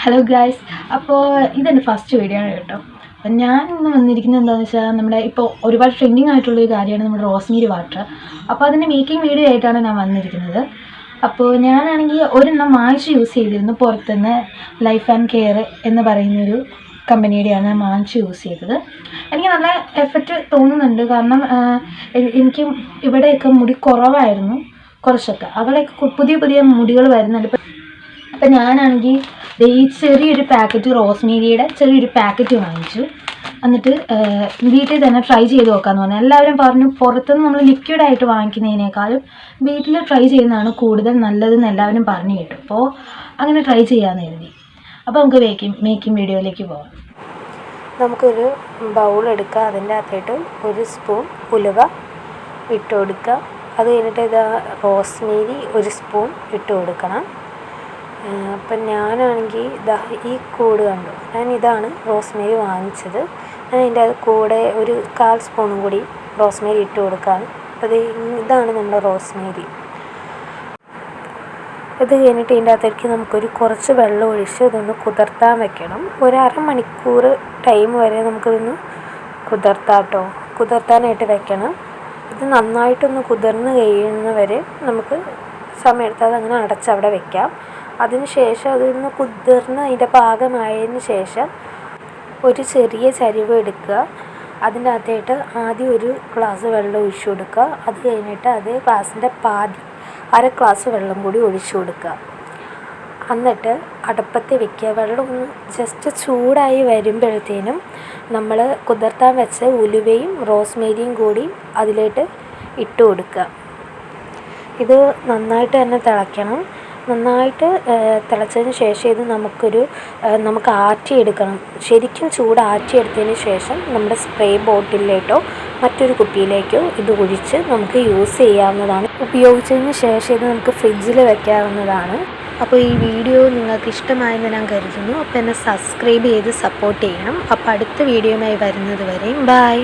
Hello guys, അപ്പോൾ ഇതെൻ്റെ first video ആണ് കേട്ടോ. അപ്പം ഞാൻ ഇന്ന് വന്നിരിക്കുന്നത് എന്താണെന്ന് വെച്ചാൽ നമ്മുടെ ഇപ്പോൾ ഒരുപാട് ട്രെൻഡിങ് ആയിട്ടുള്ളൊരു കാര്യമാണ് നമ്മുടെ റോസ്മേരി വാട്ടർ. അപ്പോൾ അതിൻ്റെ മേക്കിംഗ് വീഡിയോ ആയിട്ടാണ് ഞാൻ വന്നിരിക്കുന്നത്. അപ്പോൾ ഞാനാണെങ്കിൽ ഒരെണ്ണം വാങ്ങിച്ച് യൂസ് ചെയ്തിരുന്നു പുറത്തുനിന്ന്. ലൈഫ് ആൻഡ് കെയർ എന്ന് പറയുന്നൊരു കമ്പനിയുടെയാണ് ഞാൻ വാങ്ങിച്ച് യൂസ് ചെയ്തത്. എനിക്ക് നല്ല എഫക്റ്റ് തോന്നുന്നുണ്ട്. കാരണം എനിക്ക് ഇവിടെയൊക്കെ മുടി കുറവായിരുന്നു കുറച്ചൊക്കെ. അവിടെയൊക്കെ പുതിയ പുതിയ മുടികൾ വരുന്നുണ്ട്. അപ്പം ഞാനാണെങ്കിൽ ഈ ചെറിയൊരു പാക്കറ്റ് റോസ്മേരിയുടെ ചെറിയൊരു പാക്കറ്റ് വാങ്ങിച്ചു. എന്നിട്ട് വീട്ടിൽ തന്നെ ട്രൈ ചെയ്ത് നോക്കാമെന്ന് പറഞ്ഞു. എല്ലാവരും പറഞ്ഞു പുറത്തുനിന്ന് നമ്മൾ ലിക്വിഡായിട്ട് വാങ്ങിക്കുന്നതിനേക്കാളും വീട്ടിൽ ട്രൈ ചെയ്യുന്നതാണ് കൂടുതൽ നല്ലതെന്ന് എല്ലാവരും പറഞ്ഞു കേട്ടു. അപ്പോൾ അങ്ങനെ ട്രൈ ചെയ്യാമെന്ന് കരുതി. അപ്പോൾ നമുക്ക് മേക്കിംഗ് വീഡിയോയിലേക്ക് പോകാം. നമുക്കൊരു ബൗൾ എടുക്കുക. അതിൻ്റെ അകത്തേട്ട് ഒരു സ്പൂൺ ഉലുവ ഇട്ട് കൊടുക്കുക. അത് കഴിഞ്ഞിട്ട് ഇത് റോസ്മേരി ഒരു സ്പൂൺ ഇട്ട് കൊടുക്കണം. അപ്പം ഞാനാണെങ്കിൽ ഈ കൂട് കണ്ടു. ഇതാണ് റോസ്മേരി വാങ്ങിച്ചത്. ഞാൻ അതിൻ്റെ കൂടെ ഒരു 1/4 സ്പൂണും കൂടി റോസ്മേരി ഇട്ട് കൊടുക്കുകയാണ്. ഇതാണ് നമ്മുടെ റോസ്മേരി. ഇത് കഴിഞ്ഞിട്ട് ഇതിൻ്റെ അകത്തേക്ക് നമുക്കൊരു കുറച്ച് വെള്ളം ഒഴിച്ച് ഇതൊന്ന് കുതിർത്താൻ വെക്കണം. ഒരു അരമണിക്കൂർ ടൈം വരെ നമുക്കിതൊന്ന് കുതിർത്താനായിട്ട് വെക്കണം. ഇത് നന്നായിട്ടൊന്ന് കുതിർന്ന് കഴിയുന്നവരെ നമുക്ക് സമയമെടുത്ത് അതങ്ങനെ അടച്ചവിടെ വെക്കാം. അതിനുശേഷം അതൊന്ന് കുതിർന്ന് അതിൻ്റെ പാകമായതിന് ശേഷം ഒരു ചെറിയ ചരിവ് എടുക്കുക. അതിൻ്റെ അകത്തായിട്ട് ആദ്യം ഒരു ഗ്ലാസ് വെള്ളം ഒഴിച്ചു കൊടുക്കുക. അത് കഴിഞ്ഞിട്ട് അതേ ഗ്ലാസിൻ്റെ പാതി 1/2 ഗ്ലാസ് വെള്ളം കൂടി ഒഴിച്ചു കൊടുക്കുക. എന്നിട്ട് അടുപ്പത്ത് വെക്കുക. വെള്ളം ഒന്ന് ജസ്റ്റ് ചൂടായി വരുമ്പോഴത്തേനും നമ്മൾ കുതിർത്താൻ വെച്ച ഉലുവയും റോസ്മേരിയും കൂടി അതിലേക്ക് ഇട്ട് കൊടുക്കുക. ഇത് നന്നായിട്ട് തന്നെ തിളയ്ക്കണം. നന്നായിട്ട് തിളച്ചതിന് ശേഷം ഇത് നമുക്ക് ആറ്റിയെടുക്കണം. ശരിക്കും ചൂട് ആറ്റിയെടുത്തതിന് ശേഷം നമ്മുടെ സ്പ്രേ ബോട്ടിലേക്കോ മറ്റൊരു കുപ്പിയിലേക്കോ ഇത് ഒഴിച്ച് നമുക്ക് യൂസ് ചെയ്യാവുന്നതാണ്. ഉപയോഗിച്ചതിന് ശേഷം ഇത് നമുക്ക് ഫ്രിഡ്ജിൽ വെക്കാവുന്നതാണ്. അപ്പോൾ ഈ വീഡിയോ നിങ്ങൾക്ക് ഇഷ്ടമായെന്ന് ഞാൻ കരുതുന്നു. അപ്പോൾ എന്നെ സബ്സ്ക്രൈബ് ചെയ്ത് സപ്പോർട്ട് ചെയ്യണം. അപ്പോൾ അടുത്ത വീഡിയോയുമായി വരുന്നത് വരെയും ബൈ.